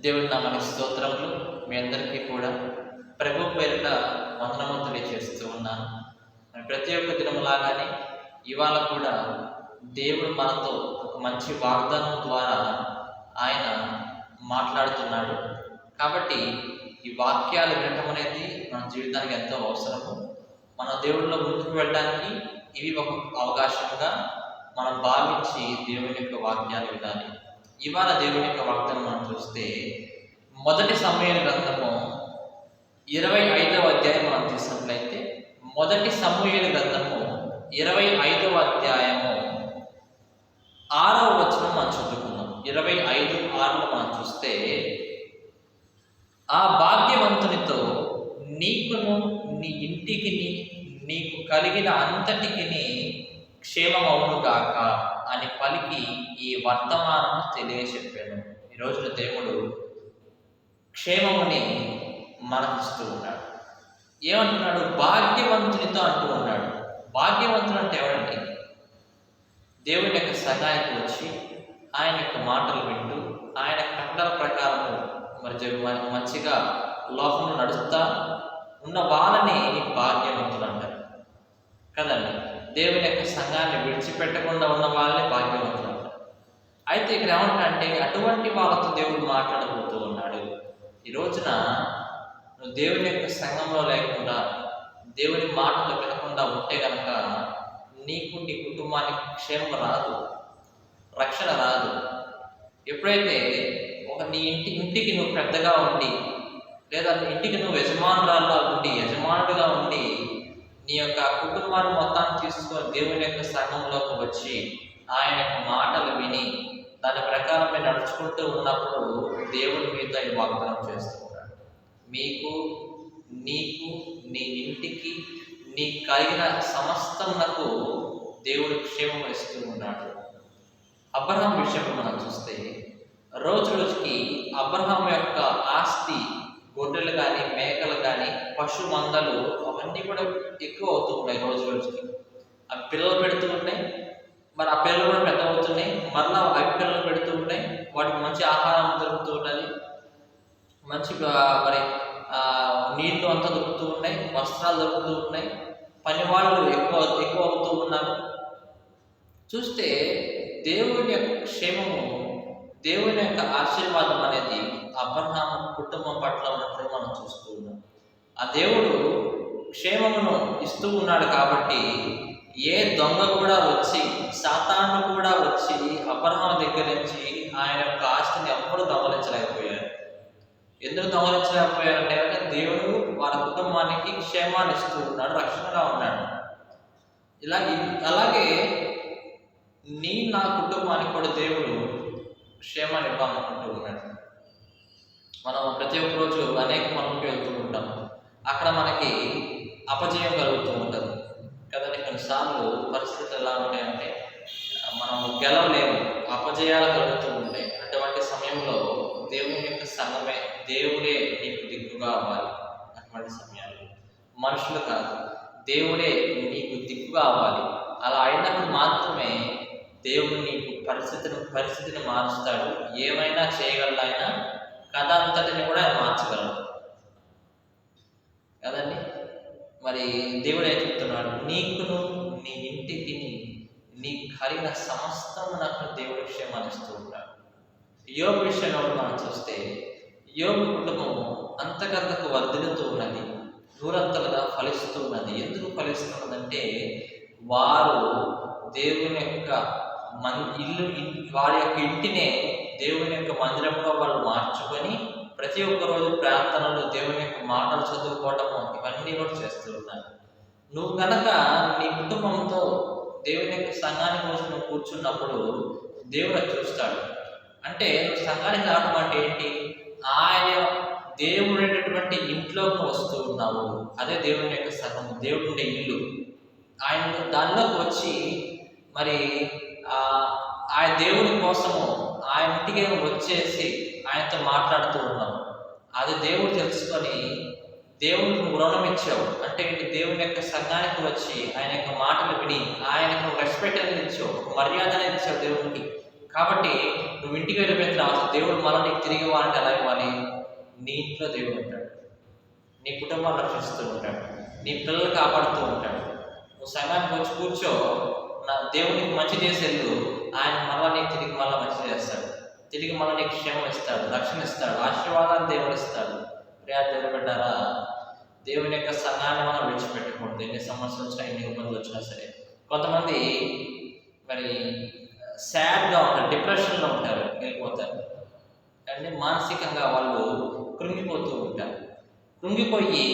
దేవుని నామానికి స్తోత్రములు. మీ అందరికీ కూడా ప్రభు పేరిట వందనములు తెలియజేస్తూ ఉన్నాను. ప్రతి ఒక్క దినములాగానే ఇవాళ కూడా దేవుడు మనతో ఒక మంచి వాగ్దానం ద్వారా ఆయన మాట్లాడుతున్నాడు. కాబట్టి ఈ వాక్యాలు వినటం అనేది మన జీవితానికి ఎంతో అవసరము. మన దేవుడిలో ముందుకు వెళ్ళడానికి ఇవి ఒక అవకాశంగా మనం భావించి దేవుని యొక్క వాక్యాలు వినాలి. ఇవాళ దేవుని యొక్క వాగ్దానం మనం చూస్తే మొదటి సమూయేలు గ్రంథము 25వ అధ్యాయం మనం చూసినట్లయితే మొదటి సమూయేలు గ్రంథము 25వ అధ్యాయము 6వ వచనం మనం చదువుకున్నాం. 25:6 మనం చూస్తే, ఆ భాగ్యవంతునితో నీకును నీ ఇంటికి నీకు కలిగిన అంతటికి క్షేమమవునుగాక అని పలికి ఈ వర్తమానము తెలియచెప్పాను. ఈరోజు దేవుడు క్షేమముని మనకిస్తూ ఉన్నాడు. ఏమంటున్నాడు? భాగ్యవంతునితో అంటూ ఉన్నాడు. భాగ్యవంతుడు అంటే ఎవరండి? దేవుని యొక్క సహాయానికి వచ్చి ఆయన యొక్క మాటలు వింటూ ఆయన కట్టల ప్రకారము మంచిగా లోకంలో నడుస్తా ఉన్న వాళ్ళని భాగ్యవంతులు అంటారు కదండి. దేవుని యొక్క సంఘాన్ని విడిచిపెట్టకుండా ఉన్న వాళ్ళని భాగ్యవంతులు అంటారు. అయితే ఇక్కడ ఏమంటే అటువంటి వాళ్ళతో దేవుడు మాట్లాడబోతూ ఉన్నాడు. ఈ రోజున నువ్వు దేవుని యొక్క సంఘంలో లేకుండా దేవుని మాటలు వినకుండా ఉంటే కనుక నీకు నీ కుటుంబానికి క్షేమం రాదు, రక్షణ రాదు. ఎప్పుడైతే నీ ఇంటికి నువ్వు పెద్దగా ఉండి, లేదా నీ ఇంటికి నువ్వు యజమానుడిగా ఉండి నీ యొక్క కుటుంబాన్ని మొత్తాన్ని తీసుకొని దేవుని యొక్క సంఘంలోకి వచ్చి ఆయన యొక్క మాటలు విని దాని ప్రకారమే నడుచుకుంటూ ఉన్నప్పుడు దేవుడు మీతో ఈ వాగ్దానం చేస్తూ ఉన్నాడు. నీకు నీ ఇంటికి నీకు కలిగిన సమస్తమునకు దేవుడు క్షేమం ఇస్తూ ఉన్నాడు. అబ్రహాం విషయంలో మనం చూస్తే రోజు రోజుకి అబ్రహాం యొక్క ఆస్తి, గొర్రెలు కానీ మేకలు కానీ పశు మందలు అవన్నీ కూడా ఎక్కువ అవుతూ ఉన్నాయి. రోజు రోజుకి అవి పిల్లలు పెడుతూ ఉన్నాయి. మరి ఆ పిల్లలు కూడా పెద్ద అవుతున్నాయి. మరలా అవి పిల్లలు పెడుతూ ఉన్నాయి. వాటికి మంచి ఆహారం దొరుకుతూ ఉన్నది, మంచిగా మరి నీళ్లు అంతా దొరుకుతూ ఉన్నాయి, వస్త్రాలు దొరుకుతూ ఉన్నాయి, పని వాళ్ళు ఎక్కువ అవుతూ ఉన్నారు. చూస్తే దేవుని యొక్క క్షేమము, దేవుని యొక్క ఆశీర్వాదం అనేది అబ్రహాం కుటుంబం పట్ల ఉన్నట్లు మనం చూస్తూ ఉన్నాం. ఆ దేవుడు క్షేమమును ఇస్తూ ఉన్నాడు కాబట్టి ఏ దొంగ కూడా వచ్చి, సాతాను కూడా వచ్చి అబ్రహాం దగ్గర నుంచి ఆయన యొక్క ఆస్తిని ఎప్పుడు దొంగలించలేకపోయారు. ఎందుకు దొంగలించలేకపోయారంటే దేవుడు వాళ్ళ కుటుంబానికి క్షేమాన్ని ఇస్తూ ఉన్నాడు, రక్షణగా ఉన్నాడు. అలాగే నా కుటుంబానికి కూడా దేవుడు క్షేమాన్ని ఇవ్వాలనుకుంటూ ఉన్నాడు. మనం ప్రతి ఒక్క రోజు అనేక మనకు వెళ్తూ ఉంటాం. అక్కడ మనకి అపజయం కలుగుతూ ఉంటుంది కదండి. కొన్నిసార్లు పరిస్థితులు ఎలా ఉంటాయంటే మనం గెలవలేము, అపజయాలు కలుగుతూ ఉంటాయి. అటువంటి సమయంలో దేవుని యొక్క సంఘమే, దేవుడే నీకు దిక్కుగా అవ్వాలి. అటువంటి సమయాల్లో మనుషులు కాదు, దేవుడే నీకు దిక్కుగా అవ్వాలి. అలా అయినప్పుడు మాత్రమే దేవుడు నీకు పరిస్థితిని మారుస్తాడు. ఏమైనా చేయగలడు ఆయన. కథ అంతటిని కూడా ఆయన మార్చగలడు కదండి. మరి దేవుడు ఏం చెప్తున్నాడు? నీకును నీ ఇంటికి నీకు కలిగిన సమస్తమునకు దేవుడు క్షేమాన్ని ఇస్తూ ఉంటాడు. యోబు విషయంలో మనం చూస్తే యోబు కుటుంబము అంతకంతకు వర్ధిల్లుతూ ఉన్నది, నూరంతలుగా ఫలిస్తూ ఉన్నది. ఎందుకు ఫలిస్తున్నదంటే వారు దేవుని యొక్క వారి యొక్క ఇంటినే దేవుని యొక్క మందిరంగా వాళ్ళు మార్చుకొని ప్రతి ఒక్క రోజు ప్రార్థనలు, దేవుని యొక్క మాటలు చదువుకోవటము, ఇవన్నీ కూడా చేస్తూ ఉన్నారు. నువ్వు కనుక నీ కుటుంబంతో దేవుని యొక్క సంఘానికి వచ్చి నువ్వు కూర్చున్నప్పుడు దేవుడు చూస్తాడు. అంటే నువ్వు సంఘానికి రావడం అంటే ఏంటి? ఆయన దేవుడైనటువంటి ఇంట్లోకి వస్తూ ఉన్నావు. అదే దేవుని యొక్క సంఘం, దేవుడు ఉండే ఇల్లు. ఆయన దానిలోకి వచ్చి మరి ఆ దేవుని కోసము ఆయన ఇంటికి వచ్చేసి ఆయనతో మాట్లాడుతూ ఉన్నావు. అది దేవుడు తెలుసుకొని దేవుడికి నువ్వు రుణం ఇచ్చావు. అంటే దేవుని యొక్క సంఘానికి వచ్చి ఆయన యొక్క మాటలు విని ఆయనకు రెస్పెక్ట్ అనేది ఇచ్చావు, మర్యాద అనేది ఇచ్చావు దేవునికి. కాబట్టి నువ్వు ఇంటికి వెళ్ళిపోయిన తర్వాత దేవుడు మళ్ళీ నీకు తిరిగి ఇవ్వాలంటే ఎలా ఇవ్వాలి? నీ ఇంట్లో దేవుడు ఉంటాడు, నీ కుటుంబాన్ని రక్షిస్తూ ఉంటాడు, నీ పిల్లలు కాపాడుతూ ఉంటాడు. నువ్వు సంఘానికి వచ్చి కూర్చో, నా దేవునికి మంచి చేసేళ్ళు, ఆయన మళ్ళీ నీకు తిరిగి మళ్ళీ మంచి చేస్తాడు, తిరిగి మళ్ళీ నీకు క్షేమం ఇస్తాడు, రక్షణ ఇస్తాడు, ఆశీర్వాదాన్ని దేవుడు ఇస్తాడు. ప్రియా దేవుడు పెట్టారా, దేవుని యొక్క సంఘాన్ని మనం విడిచిపెట్టకూడదు. ఎన్ని సమస్యలు వచ్చినా, ఎన్ని ఇబ్బందులు వచ్చినా సరే. కొంతమంది మరి సాడ్గా ఉంటారు, డిప్రెషన్లో ఉంటారు, వెళ్ళిపోతారు. అంటే మానసికంగా వాళ్ళు కృంగిపోతూ ఉంటారు. కృంగిపోయి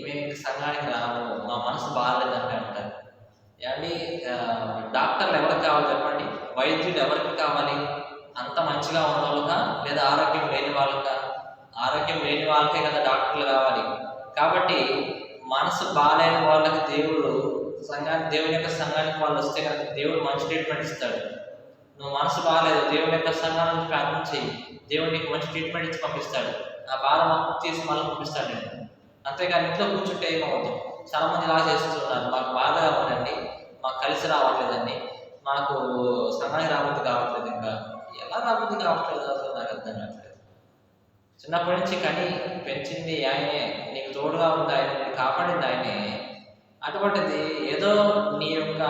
మేము సంఘానికి రాము, మా మనసు బాగాలేదని అంటారు. అంటే డాక్టర్లు ఎవరికి కావాలి చెప్పండి? వైద్యుడు ఎవరికి కావాలి? అంత మంచిగా ఉన్న వాళ్ళకా, లేదా ఆరోగ్యం లేని వాళ్ళకా? ఆరోగ్యం లేని వాళ్ళకే కదా డాక్టర్లు కావాలి. కాబట్టి మనసు బాగాలేని వాళ్ళకి దేవుడు దేవుని యొక్క సంఘానికి వాళ్ళు వస్తే కనుక దేవుడు మంచి ట్రీట్మెంట్ ఇస్తాడు. నువ్వు మనసు బాగాలేదు, దేవుని యొక్క సంఘానికి ప్రార్థన చేయి, దేవుడు నీకు మంచి ట్రీట్మెంట్ ఇచ్చి పంపిస్తాడు. ఆ బాధ తీసి మళ్ళీ పంపిస్తాడు నేను. అంతేగాని ఇంట్లో కూర్చుంటే ఏమవుతుంది? చాలా మంది ఇలా చేస్తున్నారు, మాకు బాధగా ఉందండి, మాకు కలిసి రావట్లేదండి, మాకు సంఘానికి రాబుద్ది కావట్లేదు. ఇంకా ఎలా రాబుద్ది కావట్లేదు అసలు నాకు అర్థం కావట్లేదు. చిన్నప్పటి నుంచి కని పెంచింది ఆయనే, నీకు తోడుగా ఉంది ఆయన, నీకు కాపాడింది ఆయనే. అటువంటిది ఏదో నీ యొక్క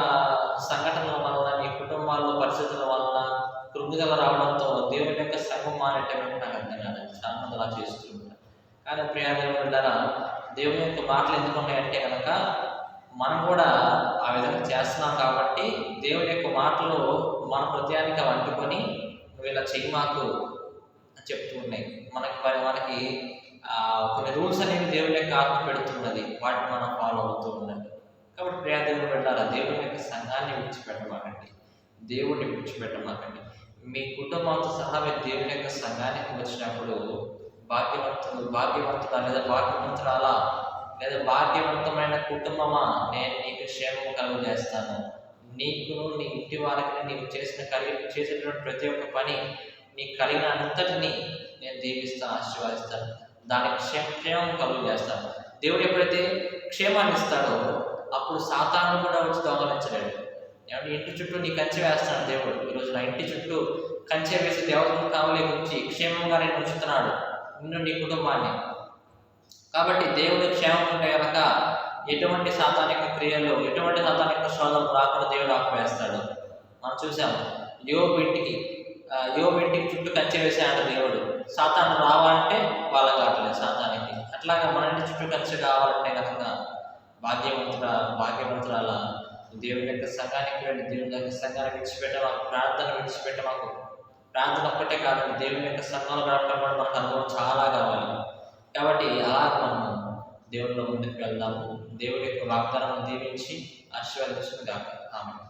సంఘటనల వలన, నీ కుటుంబాల్లో పరిస్థితుల వలన కృంగిదల రావడంతో దేవుని యొక్క సంఘం మానేటప్పుడు నాకు అర్థం కాదండి. చాలా మంది అలా చేస్తూ ఉంటారు. కానీ ప్రియాదేవుడు ద్వారా దేవుని యొక్క మాటలు ఎందుకు ఉన్నాయంటే కనుక మనం కూడా ఆ విధంగా చేస్తున్నాం కాబట్టి దేవుని యొక్క మాటలు మన హృదయానికి వండుకొని నువ్వు ఇలా చెయ్యి మాకు అని చెప్తూ ఉన్నాయి. మనకి కొన్ని రూల్స్ అనేవి దేవుని యొక్క ఆత్మ పెడుతున్నది, వాటిని మనం ఫాలో అవుతూ ఉండాలి. కాబట్టి ప్రియాదేవుడు పెట్టాలా, దేవుని యొక్క సంఘాన్ని విడిచిపెట్టమాకండి, దేవుడిని విడిచిపెట్టమాకండి. మీ కుటుంబంతో సహా మీరు దేవుని యొక్క సంఘానికి వచ్చినప్పుడు భాగ్యవంతుడా లేదా భాగ్యవంతురాలా లేదా భాగ్యవంతమైన కుటుంబమా, నేను నీకు క్షేమం కలుగు చేస్తాను, నీకును నీ ఇంటి వారికి నీకు చేసేటువంటి ప్రతి ఒక్క పని నీకు కలిగిన అంతటిని నేను దీవిస్తాను, ఆశీర్వదిస్తాను, దానికి క్షేమం కలుగు చేస్తాను. దేవుడు ఎప్పుడైతే క్షేమాన్ని ఇస్తాడో అప్పుడు సాతాను కూడా వచ్చి దొంగలించలేడు. ఏమంటే ఇంటి చుట్టూ నీ కంచె వేస్తాడు దేవుడు. ఈరోజు నా ఇంటి చుట్టూ కంచె వేసి దేవతను కావలే గురించి క్షేమంగా నేను ఉంచుతున్నాడు నిన్ను, నీ కుటుంబాన్ని. కాబట్టి దేవుడు క్షేమం ఉంటే కనుక ఎటువంటి సాతానిక క్రియలు, ఎటువంటి సాతానిక శోధనలు రాకుండా దేవుడు ఆపివేస్తాడు. మనం చూసాము యోబు ఇంటికి చుట్టూ కంచె వేసాడు దేవుడు. సాతాను రావాలంటే వాళ్ళ కావట్లేదు సాతానికి. అట్లాగా మన ఇంటి చుట్టూ కంచె కావాలంటే కనుక భాగ్యవంతురాల దేవుని యొక్క సంఘానికి వెళ్ళి దేవుని యొక్క సంఘాన్ని విడిచిపెట్టమాకు, ప్రార్థన విడిచిపెట్టమాకు. ప్రార్థన ఒక్కటే కాదండి, దేవుని యొక్క సంఘంలో గడపడం కూడా మనకు అనుభవం చాలా కావాలి. కాబట్టి అలా మనం దేవునిలో ముందుకు వెళ్దాము. దేవుడి యొక్క వాగ్దానం దీవించి ఆశీర్వదించును గాక. ఆమేన్.